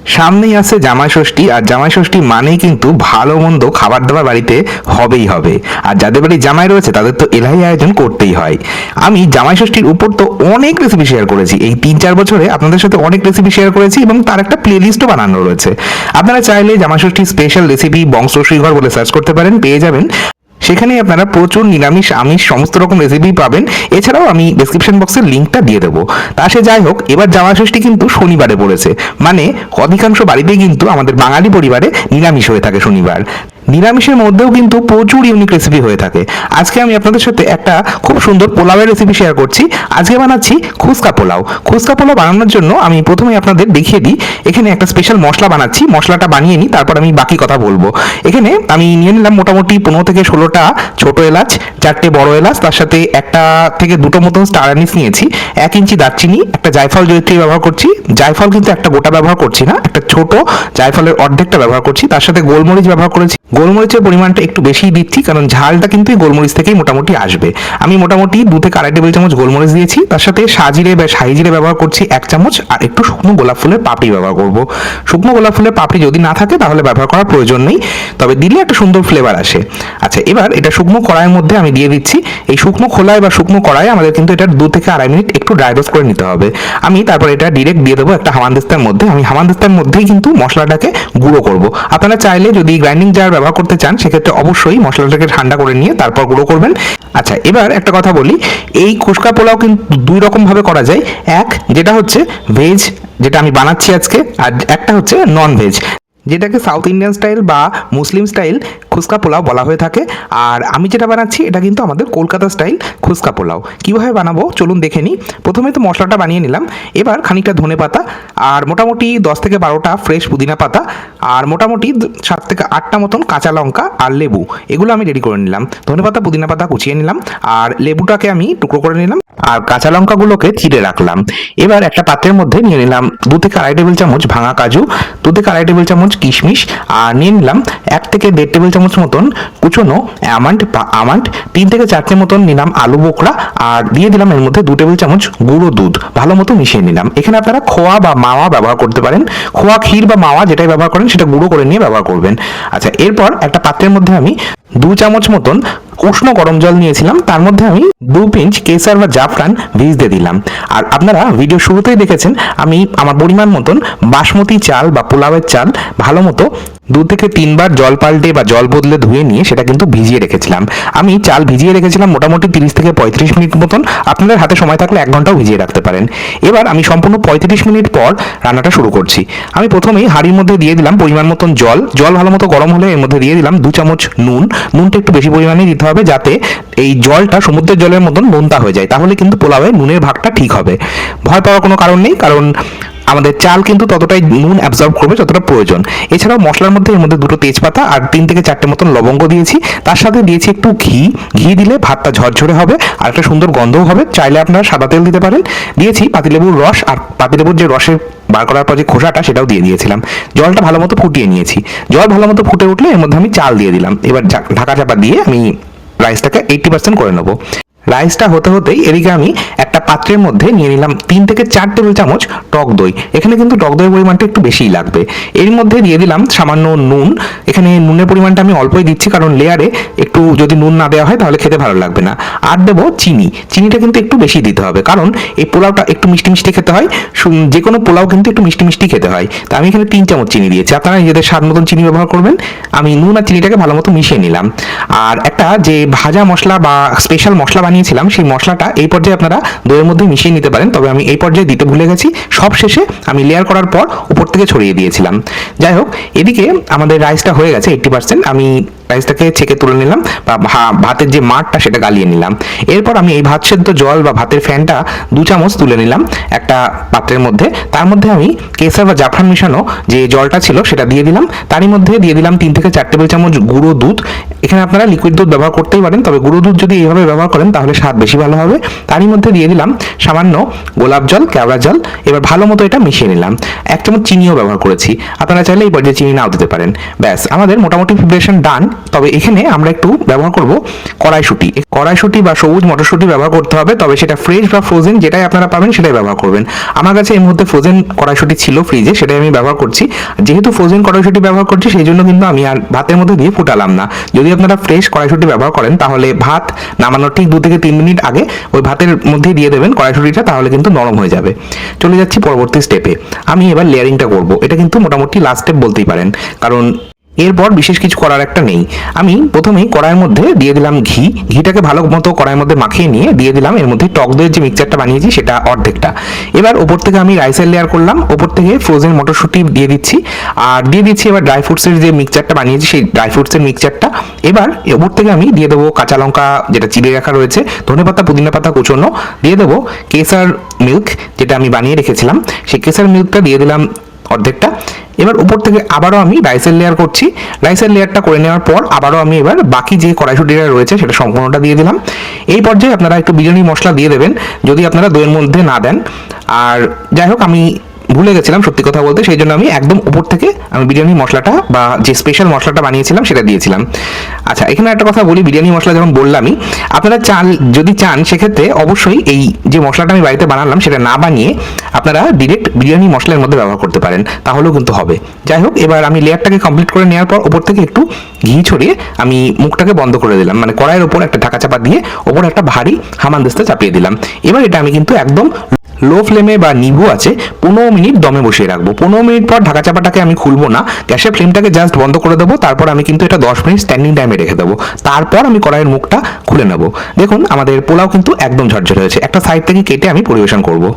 সামনেই আছে জামাই ষষ্ঠী, আর জামাই ষষ্ঠী মানেই কিন্তু ভালো মন্দ খাবার দাবার বাড়িতে হবেই হবে। আর যাদের বাড়ি জামাই রয়েছে তাদের তো এলাহি আয়োজন করতেই হয়। আমি জামাই ষষ্ঠীর উপর তো অনেক রেসিপি শেয়ার করেছি, এই 3-4 বছরে আপনাদের সাথে অনেক রেসিপি শেয়ার করেছি এবং তার একটা প্লেলিস্টও বানানো রয়েছে। আপনারা চাইলে জামাই ষষ্ঠীর স্পেশাল রেসিপি বংশশ্রীঘর বলে সার্চ করতে পারেন, পেয়ে যাবেন। সেখানে আপনারা প্রচুর নিরামিষ আমিষ সমস্ত রকম রেসিপি পাবেন। এছাড়াও আমি ডেসক্রিপশন বক্সের লিঙ্কটা দিয়ে দেবো। তা সে যাই হোক, এবার জামাই ষষ্ঠী কিন্তু শনিবারে পড়েছে, মানে অধিকাংশ বাড়িতেই কিন্তু আমাদের বাঙালি পরিবারে নিরামিষ হয়ে থাকে শনিবার। নিরামিষের মধ্যেও কিন্তু প্রচুর ইউনিক রেসিপি হয়ে থাকে। আজকে আমি আপনাদের সাথে একটা খুব সুন্দর পোলাওয়ের রেসিপি শেয়ার করছি। আজকে বানাচ্ছি খুস্কা পোলাও। খুস্কা পোলাও বানানোর জন্য আমি প্রথমে আপনাদের দেখিয়ে দিই, এখানে একটা স্পেশাল মশলা বানাচ্ছি। মশলাটা বানিয়ে নিই, তারপর আমি বাকি কথা বলবো। এখানে আমি নিয়ে নিলাম মোটামুটি 15 থেকে 16টা ছোট এলাচ, 4টে বড় এলাচ, তার সাথে 1 থেকে 2টো মতন স্টার অ্যানিস নিয়েছি, 1 ইঞ্চি দারচিনি, একটা জায়ফল জয়িত্রী ব্যবহার করছি। জায়ফল কিন্তু একটা গোটা ব্যবহার করছি না, একটা ছোট জায়ফলের অর্ধেকটা ব্যবহার করছি। তার সাথে গোলমরিচ ব্যবহার করেছি। গোলমরিচের পরিমাণটা একটু বেশিই দিচ্ছি, কারণ ঝালটা কিন্তু এই গোলমরিচ থেকেই মোটামুটি আসবে। আমি মোটামুটি 2 থেকে 2.5 টেবিল চামচ গোলমরিচ দিয়েছি। তার সাথে সাজিরে বা শাহি জিরে ব্যবহার করছি 1 চামচ, আর একটু শুকনো গোলাপ ফুলের পাপড়ি ব্যবহার করব। শুকনো গোলাপ ফুলের পাপড়ি যদি না থাকে তাহলে ব্যবহার করার প্রয়োজন নেই, তবে দিলে একটা সুন্দর ফ্লেভার আসে। আচ্ছা, এবার এটা শুকনো কড়াইয়ের মধ্যে আমি দিয়ে দিচ্ছি। এই শুকনো খোলায় বা শুকনো কড়াইয়ে আমাদের কিন্তু এটা 2 থেকে 2.5 মিনিট একটু ড্রাই রোস্ট করে নিতে হবে। আমি তারপর এটা ডিরেক্ট দিয়ে দেবো একটা হামানদিস্তার মধ্যে। আমি হামানদিস্তার মধ্যেই কিন্তু মশলাটাকে গুঁড়ো করব। আপনারা চাইলে যদি গ্রাইন্ডিং জার ব্যবহার করতে চান সেক্ষেত্রে অবশ্যই মশলাটাকে ঠান্ডা করে নিয়ে তারপর গুঁড়ো করবেন। আচ্ছা, এবার একটা কথা বলি, এই খুস্কা পোলাও কিন্তু 2 রকম ভাবে করা যায়। এক, যেটা হচ্ছে ভেজ, যেটা আমি বানাচ্ছি আজকে, আর একটা হচ্ছে নন ভেজ, যেটাকে সাউথ ইন্ডিয়ান স্টাইল বা মুসলিম স্টাইল খুস্কা পোলাও বলা হয়ে থাকে। আর আমি যেটা বানাচ্ছি এটা কিন্তু আমাদের কলকাতা স্টাইল খুস্কা পোলাও। কীভাবে বানাবো চলুন দেখে নিই। প্রথমে তো মশলাটা বানিয়ে নিলাম। এবার খানিকটা ধনে পাতা, আর মোটামুটি 10 থেকে 12টা ফ্রেশ পুদিনা পাতা, আর মোটামুটি 7 থেকে 8টা মতন কাঁচা লঙ্কা আর লেবু, এগুলো আমি রেডি করে নিলাম। ধনে পাতা পুদিনা পাতা কুচিয়ে নিলাম, আর লেবুটাকে আমি টুকরো করে নিলাম, আর কাঁচা লঙ্কাগুলোকে চিড়ে রাখলাম। এবার একটা পাত্রের মধ্যে নিয়ে নিলাম 2 থেকে 2.5 টেবিল চামচ ভাঙা কাজু, 2 থেকে 2.5 টেবিল চামচ কিশমিশ, আর নিয়ে নিলাম 1 থেকে 1.5 টেবিল চামচ মতন কুচনো আমন্ড, 3 থেকে 4টে মতন নিলাম আলু বোখরা, আর দিয়ে দিলাম এর মধ্যে 2 টেবিল চামচ গুঁড়ো দুধ, ভালো মতো মিশিয়ে নিলাম। এখানে আপনারা খোয়া বা মাওয়া ব্যবহার করতে পারেন। খোয়া, ক্ষীর বা মাওয়া যেটাই ব্যবহার করেন সেটা গুঁড়ো করে নিয়ে ব্যবহার করবেন। আচ্ছা, এরপর একটা পাত্রের মধ্যে আমি 2 চামচ মতন উষ্ণ গরম জল নিয়েছিলাম, তার মধ্যে আমি 2 পিঞ্চ কেসার বা জাফরান ভিজতে দিলাম। আর আপনারা ভিডিও শুরুতেই দেখেছেন আমি আমার পরিমাণ মতন বাসমতি চাল বা পোলাওয়ের চাল ভালো মতো 2 থেকে 3 বার জল পাল্টে বা জল বদলে ধুয়ে নিয়ে সেটা কিন্তু ভিজিয়ে রেখেছিলাম। আমি চাল ভিজিয়ে রেখেছিলাম মোটামুটি 30 থেকে 35 মিনিট মতন। আপনাদের হাতে সময় থাকলে 1 ঘন্টাও ভিজিয়ে রাখতে পারেন। এবার আমি সম্পূর্ণ 35 মিনিট পর রান্নাটা শুরু করছি। আমি প্রথমেই হাঁড়ির মধ্যে দিয়ে দিলাম পরিমাণ মতন জল ভালো মতো গরম হলে এর মধ্যে দিয়ে দিলাম 2 চামচ নুনটা একটু বেশি পরিমাণে দিতে হবে, যাতে এই জলটা সমুদ্রের জলের মতন নোনতা হয়ে যায়, তাহলে কিন্তু পোলাওয়ে নুনের ভাগটা ঠিক হবে। ভয় পাওয়ার কোনো কারণ নেই, কারণ আমাদের চাল কিন্তু ততটাই নুন অ্যাবজর্ব করবে যতটা প্রয়োজন। এছাড়াও মশলার মধ্যে এর মধ্যে 2টো তেজপাতা আর 3 থেকে 4টে মতন লবঙ্গ দিয়েছি। তার সাথে দিয়েছি একটু ঘি দিলে ভাতটা ঝরঝরে হবে আর একটা সুন্দর গন্ধও হবে। চাইলে আপনারা সাদা তেল দিতে পারেন। দিয়েছি পাতিলেবুর রস, আর পাতিলেবুর যে রসের বার করার পর যে খোসাটা সেটাও দিয়ে দিয়েছিলাম। জলটা ভালো মতো ফুটিয়ে নিয়েছি। জল ভালো মতো ফুটে উঠলে এর মধ্যে আমি চাল দিয়ে দিলাম। এবার ঢাকা চাপা দিয়ে আমি রাইসটাকে 80% করে নেবো। রাইসটা হতে হতেই এদিকে আমি একটা পাত্রের মধ্যে নিয়ে নিলাম 3 থেকে 4 টেবিল চামচ টক দই। এখানে কিন্তু টক দইয়ের পরিমাণটা একটু বেশিই লাগবে। এর মধ্যে দিয়ে দিলাম সামান্য নুন। এখানে নুনের পরিমাণটা আমি অল্পই দিচ্ছি, কারণ লেয়ারে একটু যদি নুন না দেওয়া হয় তাহলে খেতে ভালো লাগবে না। আর দেবো চিনি। চিনিটা কিন্তু একটু বেশি দিতে হবে, কারণ এই পোলাওটা একটু মিষ্টি মিষ্টি খেতে হয়। যে কোনো পোলাও কিন্তু একটু মিষ্টি মিষ্টি খেতে হয়। তা আমি এখানে 3 চামচ চিনি দিয়েছি। আপনারা নিজেদের স্বাদ মতন চিনি ব্যবহার করবেন। আমি নুন আর চিনিটাকে ভালো মতো মিশিয়ে নিলাম। আর একটা যে ভাজা মশলা বা স্পেশাল মশলা বানিয়েছিলাম সেই মশলাটা এই পর্যায়ে আপনারা দইয়ের মধ্যে মিশিয়ে নিতে পারেন, তবে আমি এই পর্যায়ে দিতে ভুলে গেছি। সব শেষে আমি লেয়ার করার পর উপর থেকে ছড়িয়ে দিয়েছিলাম। যাই হোক, এদিকে আমাদের রাইসটা হয়ে গেছে 80%। আমি রাইসটাকে ছেঁকে তুলে নিলাম, বা ভাতের যে মাড়টা সেটা গালিয়ে নিলাম। এরপর আমি এই ভাত সেদ্ধ জল বা ভাতের ফ্যানটা 2 চামচ তুলে নিলাম একটা পাত্রের মধ্যে। তার মধ্যে আমি কেসার বা জাফরান মিশানো যে জলটা ছিল সেটা দিয়ে দিলাম। তারই মধ্যে দিয়ে দিলাম 3 থেকে 4 টেবিল চামচ গুঁড়ো দুধ। এখানে আপনারা লিকুইড দুধ ব্যবহার করতেই পারেন, তবে গুঁড়ো দুধ যদি এইভাবে ব্যবহার করেন তাহলে তাহলে স্বাদ বেশি ভালো হবে। তারই মধ্যে দিয়ে দিলাম সামান্য গোলাপ জল, কেওড়া জল। এবার ভালো মতো এটা মিশিয়ে নিলাম। 1 চামচ চিনিও ব্যবহার করেছি, আপনারা চাইলে এই পর্যায়ে চিনি নাও দিতে পারেন। ব্যাস, আমাদের মোটামুটি প্রিপারেশন ডান। তবে এখানে আমরা একটু ব্যবহার করব কড়াইশুঁটি। কড়াইশুঁটি বা সবুজ মটরশুঁটি ব্যবহার করতে হবে, তবে সেটা ফ্রেশ বা ফ্রোজেন যেটাই আপনারা পাবেন সেটাই ব্যবহার করবেন। আমার কাছে এই মুহূর্তে ফ্রোজেন কড়াইশুঁটি ছিল ফ্রিজে, সেটাই আমি ব্যবহার করছি। যেহেতু ফ্রোজেন কড়াইশুঁটি ব্যবহার করছি সেই জন্য কিন্তু আমি আর ভাতের মধ্যে দিয়ে ফুটালাম না। যদি আপনারা ফ্রেশ কড়াইশুঁটি ব্যবহার করেন তাহলে ভাত নামানোর ঠিক 2 থেকে 3 মিনিট আগে ওই ভাতের মধ্যে দিয়ে দেবেন কড়াইশুঁটিটা, তাহলে কিন্তু নরম হয়ে যাবে। চলে যাচ্ছি পরবর্তী স্টেপে। আমি এবার লেয়ারিংটা করব। এটা কিন্তু মোটামুটি লাস্ট স্টেপ বলতেই পারেন, কারণ এরপর বিশেষ কিছু করার একটা নেই। আমি প্রথমেই কড়াইয়ের মধ্যে দিয়ে দিলাম ঘি। ঘিটাকে ভালো মতো কড়াইয়ের মধ্যে মাখিয়ে নিয়ে দিয়ে দিলাম এর মধ্যে টক দইয়ের যে মিক্সচারটা বানিয়েছি সেটা অর্ধেকটা। এবার ওপর থেকে আমি রাইসের লেয়ার করলাম, ওপর থেকে ফ্রোজেন মটরশুঁটি দিয়ে দিচ্ছি, আর দিয়ে দিচ্ছি এবার ড্রাই ফ্রুটসের যে মিক্সচারটা বানিয়েছি সেই ড্রাই ফ্রুটসের মিক্সচারটা। এবার ওপর থেকে আমি দিয়ে দেবো কাঁচা লঙ্কা যেটা চিড়ে রাখা রয়েছে, ধনেপাতা পুদিনা পাতা কুচোনো, দিয়ে দেবো কেসার মিল্ক যেটা আমি বানিয়ে রেখেছিলাম, সেই কেসার মিল্কটা দিয়ে দিলাম অর্ধেকটা। এবার উপর থেকে আবারও আমি রাইসের লেয়ার করছি। রাইসের লেয়ারটা করে নেওয়ার পর আবারও আমি এবার বাকি যে কড়াইশুঁটিটা রয়েছে সেটা সম্পূর্ণটা দিয়ে দিলাম। এই পর্যায়ে আপনারা একটু বিরিয়ানি মশলা দিয়ে দেবেন যদি আপনারা দইয়ের মধ্যে না দেন। আর যাই হোক, আমি ভুলে গেছিলাম সত্যি কথা বলতে, সেই জন্য আমি একদম উপর থেকে আমি বিরিয়ানি মশলাটা বা যে স্পেশাল মশলাটা বানিয়েছিলাম সেটা দিয়েছিলাম। আচ্ছা, এখানে একটা কথা বলি, বিরিয়ানি মশলা যখন বললামই, আপনারা যদি চান সেক্ষেত্রে অবশ্যই এই যে মশলাটা আমি বাড়িতে বানালাম সেটা না বানিয়ে আপনারা ডিরেক্ট বিরিয়ানি মশলার মধ্যে ব্যবহার করতে পারেন, তাহলেও কিন্তু হবে। যাই হোক, এবার আমি লেয়ারটাকে কমপ্লিট করে নেওয়ার পর ওপর থেকে একটু ঘি ছড়িয়ে আমি মুখটাকে বন্ধ করে দিলাম, মানে কড়াইয়ের ওপর একটা ঢাকা চাপা দিয়ে ওপর একটা ভারী হামানদিস্তা চাপিয়ে দিলাম। এবার এটা আমি কিন্তু একদম লো ফ্লেমে বা নিভু আছে 15 মিনিট দমে বসিয়ে রাখবো। 15 মিনিট পর ঢাকা চাপাটাকে আমি খুলবো না, গ্যাসের ফ্লেমটাকে জাস্ট বন্ধ করে দেবো। তারপর আমি কিন্তু এটা 10 মিনিট স্ট্যান্ডিং টাইমে রেখে দেবো। তারপর আমি কড়াইয়ের মুখটা খুলে নেবো। দেখুন আমাদের পোলাও কিন্তু একদম ঝরঝরে হয়েছে। একটা সাইড থেকে কেটে আমি পরিবেশন করবো।